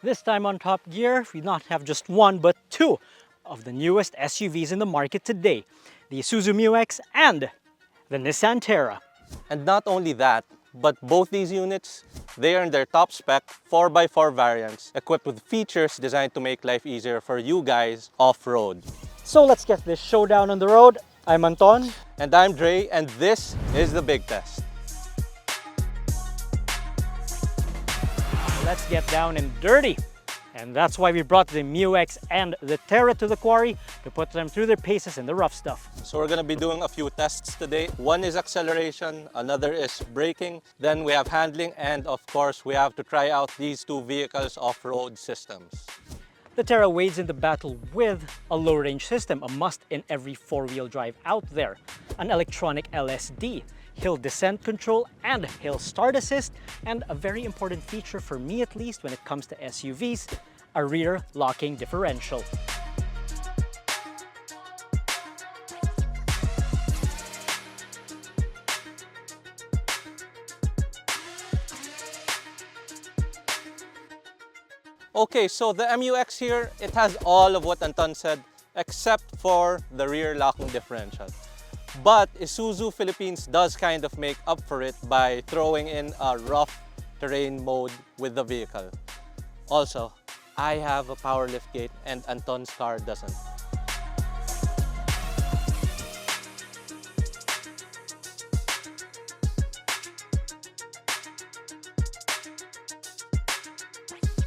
This time on Top Gear, we not have just one but two of the newest SUVs in the market today, the Isuzu Mu-X and the Nissan Terra. And not only that, but both these units, they are in their top spec 4x4 variants equipped with features designed to make life easier for you guys off-road. So let's get this showdown on the road. I'm Anton. And I'm Dre, and this is the big test. Let's get down and dirty. And that's why we brought the Mu-X and the Terra to the quarry to put them through their paces in the rough stuff. So we're going to be doing a few tests today. One is acceleration, another is braking, then we have handling, and of course we have to try out these two vehicles' off-road systems. The Terra wades into battle with a low-range system, a must in every four-wheel drive out there, an electronic LSD, hill descent control and hill start assist, and a very important feature for me at least when it comes to SUVs, a rear locking differential. Okay, so the MU-X here, it has all of what Anton said except for the rear locking differential. But Isuzu Philippines does kind of make up for it by throwing in a rough terrain mode with the vehicle. Also, I have a power liftgate and Anton's car doesn't.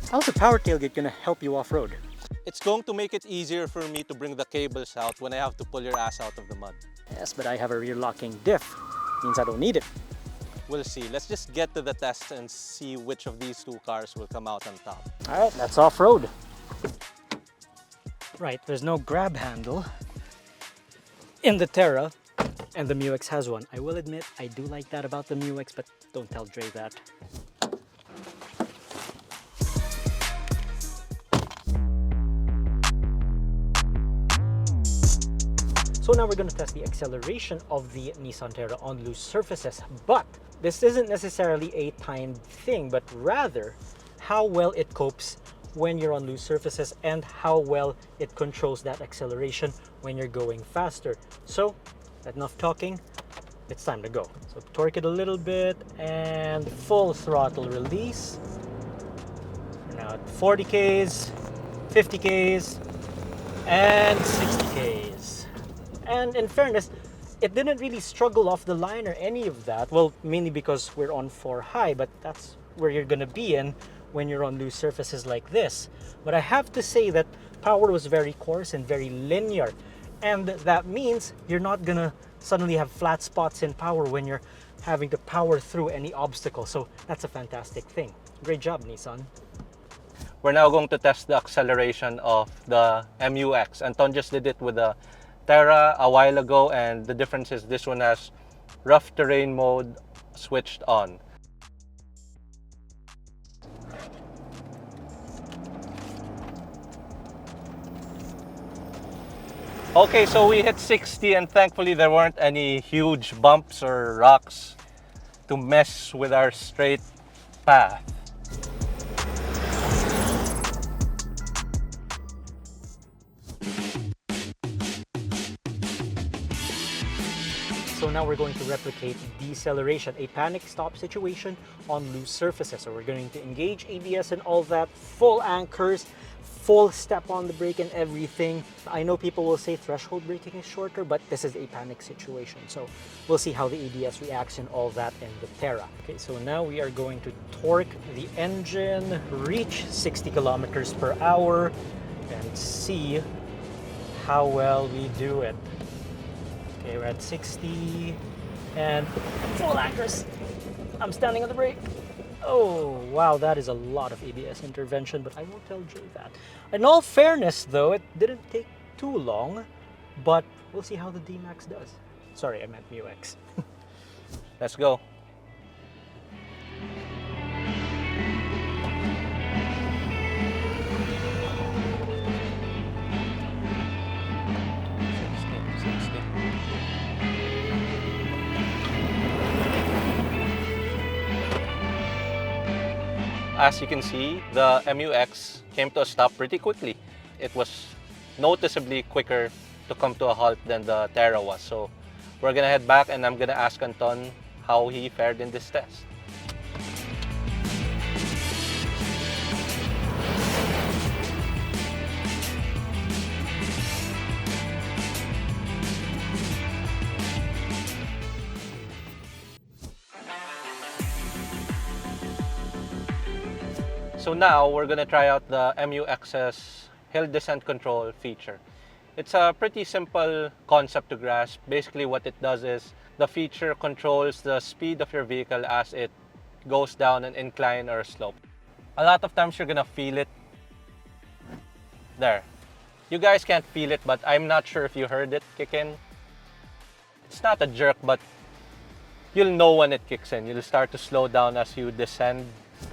How's the power tailgate gonna help you off-road? It's going to make it easier for me to bring the cables out when I have to pull your ass out of the mud. Yes, but I have a rear locking diff. Means I don't need it. We'll see. Let's just get to the test and see which of these two cars will come out on top. Alright, that's off-road. Right, there's no grab handle in the Terra, and the Mu-X has one. I will admit, I do like that about the Mu-X, but don't tell Dre that. So now we're going to test the acceleration of the Nissan Terra on loose surfaces, but this isn't necessarily a timed thing, but rather how well it copes when you're on loose surfaces and how well it controls that acceleration when you're going faster. So enough talking, it's time to go. So torque it a little bit and full throttle release. We're now at 40 Ks, 50 Ks, and 60 Ks. And in fairness, it didn't really struggle off the line or any of that. Well, mainly because we're on 4 high, but that's where you're gonna be in when you're on loose surfaces like this. But I have to say that power was very coarse and very linear. And that means you're not gonna suddenly have flat spots in power when you're having to power through any obstacle. So that's a fantastic thing. Great job, Nissan. We're now going to test the acceleration of the MU-X. Anton just did it with the Terra a while ago, and the difference is this one has rough terrain mode switched on. Okay, so we hit 60 and thankfully there weren't any huge bumps or rocks to mess with our straight path. So now we're going to replicate deceleration, a panic stop situation on loose surfaces. So we're going to engage ABS and all that, full anchors, full step on the brake and everything. I know people will say threshold braking is shorter, but this is a panic situation. So we'll see how the ABS reacts and all that in the Terra. Okay, so now we are going to torque the engine, reach 60 kilometers per hour, and see how well we do it. Okay, we're at 60 and full anchors. I'm standing on the brake. Oh, wow, that is a lot of ABS intervention, but I won't tell Jay that. In all fairness, though, it didn't take too long, but we'll see how the D-Max does. Sorry, I meant Mu-X. Let's go. as you can see, the MUX came to a stop pretty quickly. It was noticeably quicker to come to a halt than the Terra was. So we're gonna head back and I'm gonna ask Anton how he fared in this test. So now we're gonna try out the MUX's hill descent control feature. It's a pretty simple concept to grasp. Basically what it does is the feature controls the speed of your vehicle as it goes down an incline or a slope. A lot of times you're gonna feel it there. You guys can't feel it, but I'm not sure if you heard it kick in. It's not a jerk, but you'll know when it kicks in. You'll start to slow down as you descend.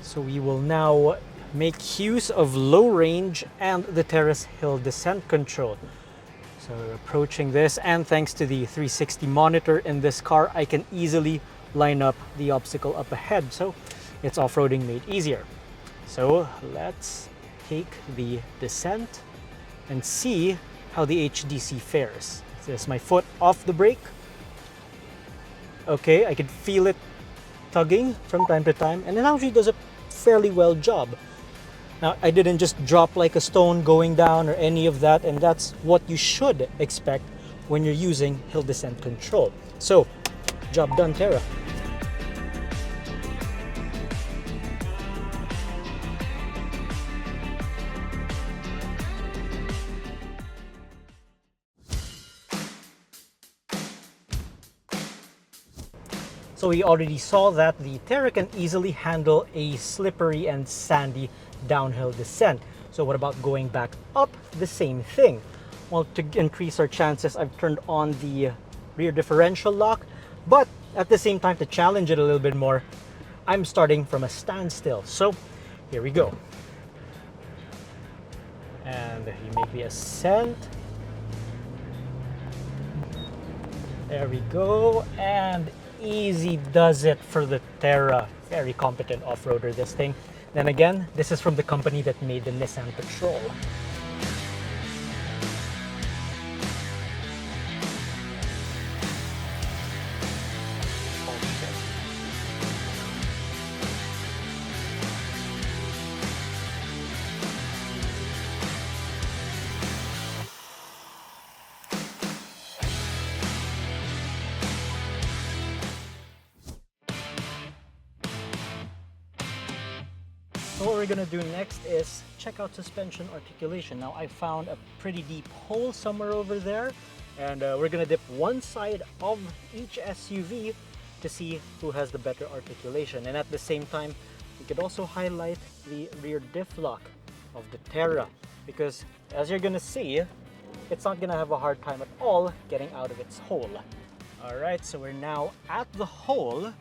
So we will now make use of low range and the Terra's hill descent control. So we're approaching this, and thanks to the 360 monitor in this car, I can easily line up the obstacle up ahead. So it's off-roading made easier. So let's take the descent and see how the HDC fares. This is my foot off the brake. Okay, I can feel it tugging from time to time, and it actually does a fairly well job. Now, I didn't just drop like a stone going down or any of that, and that's what you should expect when you're using hill descent control. So, job done, Terra. So we already saw that the Terra can easily handle a slippery and sandy downhill descent. So what about going back up? The same thing. Well, to increase our chances, I've turned on the rear differential lock, but at the same time, to challenge it a little bit more, I'm starting from a standstill. So here we go. And you make the ascent. There we go, and easy does it for the Terra. Very competent off-roader, this thing. Then again, this is from the company that made the Nissan Patrol. So what we're gonna do next is check out suspension articulation. Now I found a pretty deep hole somewhere over there, and we're gonna dip one side of each SUV to see who has the better articulation. And at the same time, we could also highlight the rear diff lock of the Terra, because as you're gonna see, it's not gonna have a hard time at all getting out of its hole. All right, so we're now at the hole.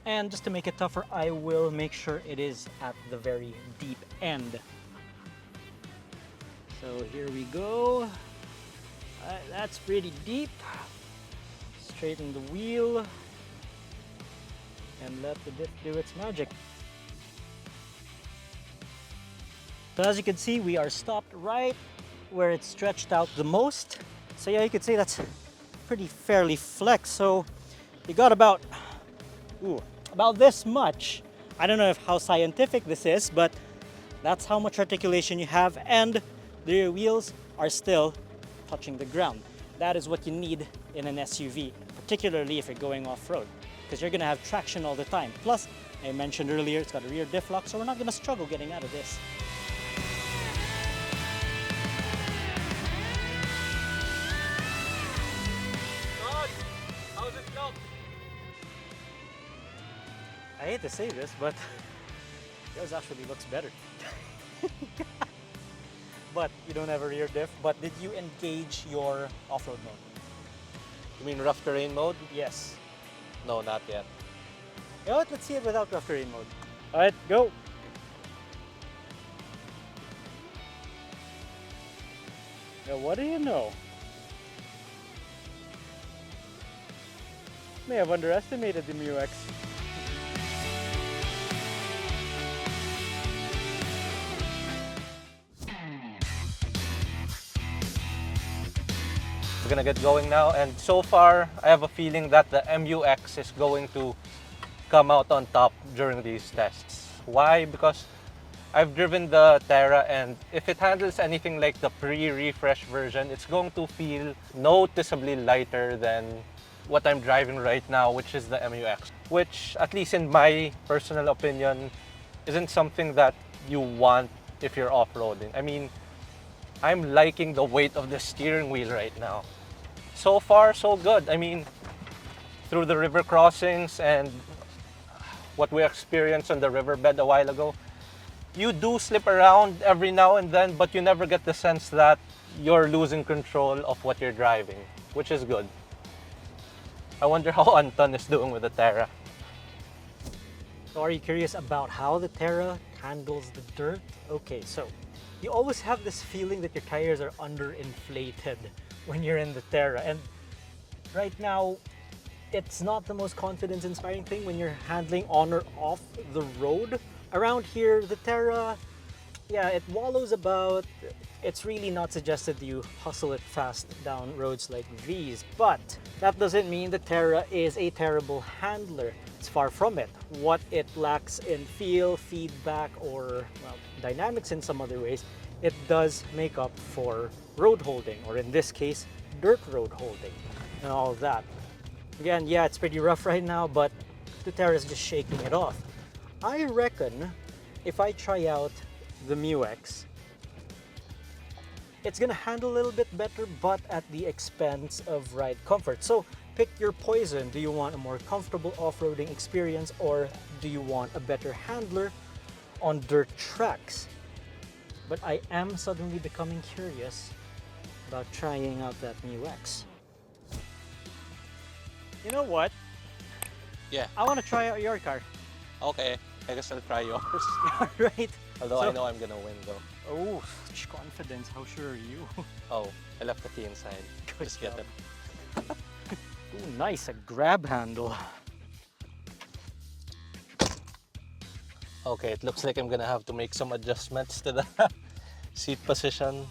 And just to make it tougher, I will make sure it is at the very deep end. So here we go. That's pretty deep. Straighten the wheel and let the diff do its magic. So as you can see, we are stopped right where it's stretched out the most. So yeah, you could say that's pretty fairly flexed. So you got about this much. I don't know how scientific this is, but that's how much articulation you have, and the rear wheels are still touching the ground. That is what you need in an SUV, particularly if you're going off-road, because you're gonna have traction all the time. Plus, I mentioned earlier, it's got a rear diff lock, so we're not gonna struggle getting out of this. I hate to say this, but yours actually looks better. But you don't have a rear diff. But did you engage your off-road mode? You mean rough terrain mode? Yes. No, not yet. You know what? Let's see it without rough terrain mode. All right, go. Now, what do you know? May have underestimated the Mu-X. We're gonna get going now, and so far I have a feeling that the MU-X is going to come out on top during these tests. Why? Because I've driven the Terra, and if it handles anything like the pre-refresh version, it's going to feel noticeably lighter than what I'm driving right now, which is the MU-X, which, at least in my personal opinion, isn't something that you want if you're off-roading. I mean, I'm liking the weight of the steering wheel right now. So far, so good. I mean, through the river crossings and what we experienced on the riverbed a while ago, you do slip around every now and then, but you never get the sense that you're losing control of what you're driving, which is good. I wonder how Anton is doing with the Terra. So are you curious about how the Terra handles the dirt? Okay, so you always have this feeling that your tires are underinflated when you're in the Terra. And right now, it's not the most confidence-inspiring thing when you're handling on or off the road. Around here, the Terra, yeah, it wallows about. It's really not suggested you hustle it fast down roads like these, but that doesn't mean the Terra is a terrible handler. It's far from it. What it lacks in feel, feedback, or well, dynamics in some other ways, it does make up for road holding, or in this case, dirt road holding, and all of that. Again, yeah, it's pretty rough right now, but the Terra is just shaking it off. I reckon if I try out the Mu-X, it's gonna handle a little bit better, but at the expense of ride comfort. So pick your poison. Do you want a more comfortable off-roading experience, or do you want a better handler on dirt tracks? But I am suddenly becoming curious about trying out that Mu-X. You know what? Yeah. I want to try out your car. Okay, I guess I'll try yours. Right? Although So- I know I'm gonna win though. Oh, such confidence. How sure are you? Oh, I left the key inside. Good Just get job. it. Ooh, nice, a grab handle. Okay, it looks like I'm gonna have to make some adjustments to the seat position.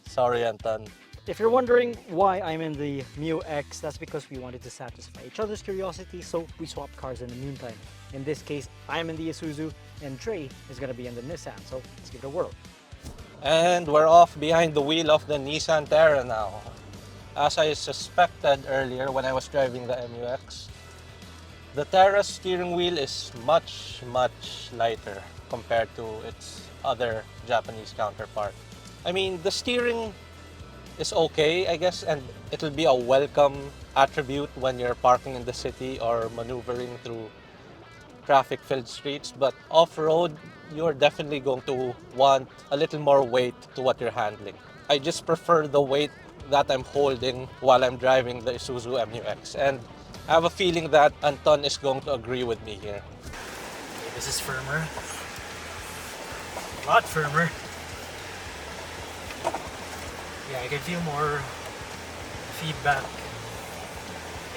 Sorry, Anton. If you're wondering why I'm in the Mu-X, that's because we wanted to satisfy each other's curiosity, so we swapped cars in the meantime. In this case, I'm in the Isuzu, and Trey is gonna be in the Nissan, so let's give it a whirl. And we're off behind the wheel of the Nissan Terra now. As I suspected earlier when I was driving the MU-X, the Terra's steering wheel is much lighter compared to its other Japanese counterpart. I mean, the steering is okay, I guess, and it'll be a welcome attribute when you're parking in the city or maneuvering through traffic-filled streets, but off-road, you're definitely going to want a little more weight to what you're handling. I just prefer the weight that I'm holding while I'm driving the Isuzu Mu-X, and I have a feeling that Anton is going to agree with me here. Okay, this is firmer. A lot firmer. Yeah, I can feel more feedback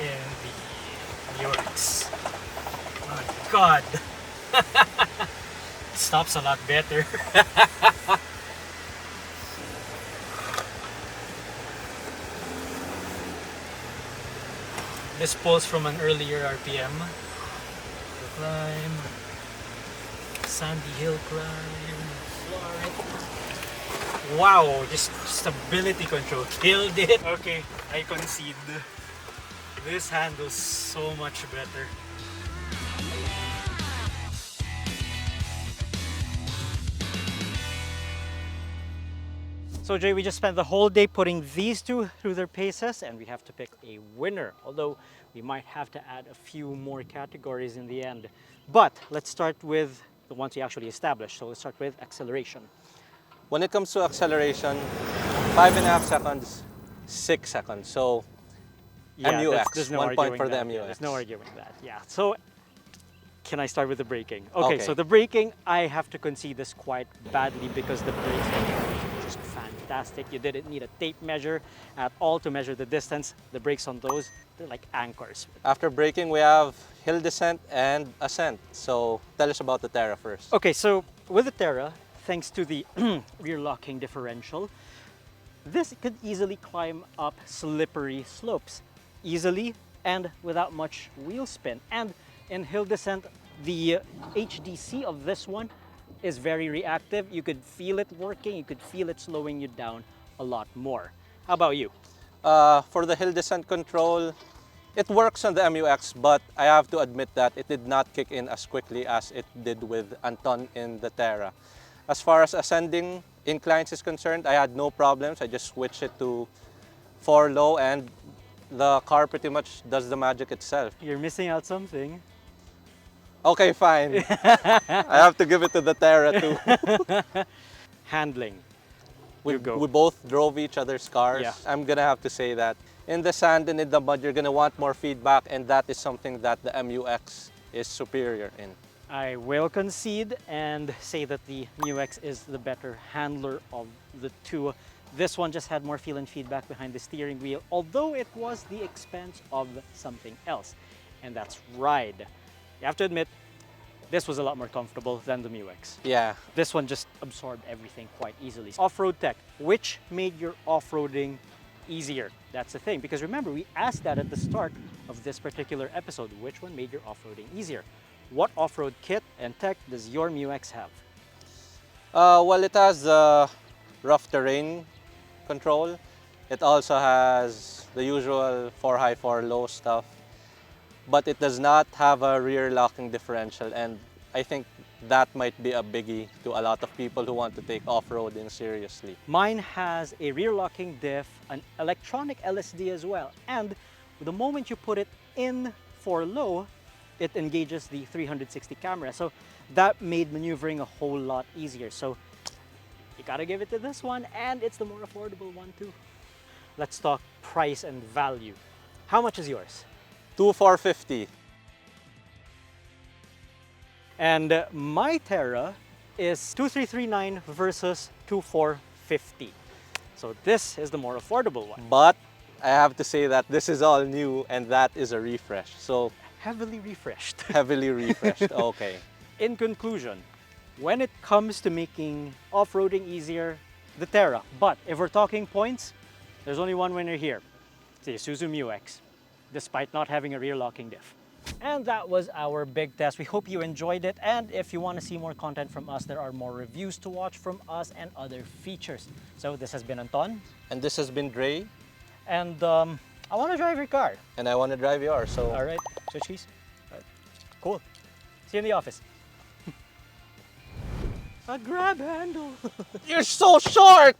in the Mu-X. Oh my god! Stops a lot better. This pulls from an earlier RPM. The climb, sandy hill climb. Wow, just stability control killed it. Okay, I concede. This handles so much better. So Jay, we just spent the whole day putting these two through their paces, and we have to pick a winner. Although we might have to add a few more categories in the end. But let's start with the ones we actually established. So let's start with acceleration. When it comes to acceleration, 5.5 seconds, 6 seconds. So MU-X, there's no 1 point arguing for the that. MU-X. There's no arguing that. Yeah. So can I start with the braking? Okay, Okay. so the braking, I have to concede this quite badly because the brakes are just fantastic. You didn't need a tape measure at all to measure the distance. The brakes on those, they're like anchors. After braking, we have hill descent and ascent. So tell us about the Terra first. Okay, so with the Terra, thanks to the rear locking differential, this could easily climb up slippery slopes, easily and without much wheel spin. And in hill descent, the HDC of this one is very reactive. You could feel it working, you could feel it slowing you down a lot more. How about you? For the hill descent control, it works on the MUX, but I have to admit that it did not kick in as quickly as it did with Anton in the Terra. As far as ascending inclines is concerned, I had no problems. I just switched it to 4 low and the car pretty much does the magic itself. You're missing out something. Okay, fine. I have to give it to the Terra too. Handling. We You go. both drove each other's cars. Yeah. I'm gonna have to say that. In the sand and in the mud, you're gonna want more feedback, and that is something that the MUX is superior in. I will concede and say that the Mu-X is the better handler of the two. This one just had more feel and feedback behind the steering wheel, although it was the expense of something else, and that's ride. You have to admit, this was a lot more comfortable than the Mu-X. Yeah. This one just absorbed everything quite easily. Off-road tech, which made your off-roading easier? That's the thing, because remember, we asked that at the start of this particular episode. Which one made your off-roading easier? What off-road kit and tech does your Mu-X have? Well, it has rough terrain control. It also has the usual 4 high, 4 low stuff. But it does not have a rear locking differential, and I think that might be a biggie to a lot of people who want to take off-roading seriously. Mine has a rear locking diff, an electronic LSD as well, and the moment you put it in for low, it engages the 360 camera, so that made maneuvering a whole lot easier. So you gotta give it to this one, and it's the more affordable one too. Let's talk price and value. How much is yours? 2,450. And my Terra is 2,339 versus 2,450. So this is the more affordable one. But I have to say that this is all new and that is a refresh. So Heavily refreshed. heavily refreshed. Okay. In conclusion, when it comes to making off-roading easier, the Terra. But if we're talking points, there's only one winner here. It's the Isuzu Mu-X, despite not having a rear locking diff. And that was our big test. We hope you enjoyed it. And if you want to see more content from us, there are more reviews to watch from us and other features. So this has been Anton. And this has been Dre. And I want to drive your car. And I want to drive yours. So All right, switch keys. All right. Cool. See you in the office. A grab handle. you're so short!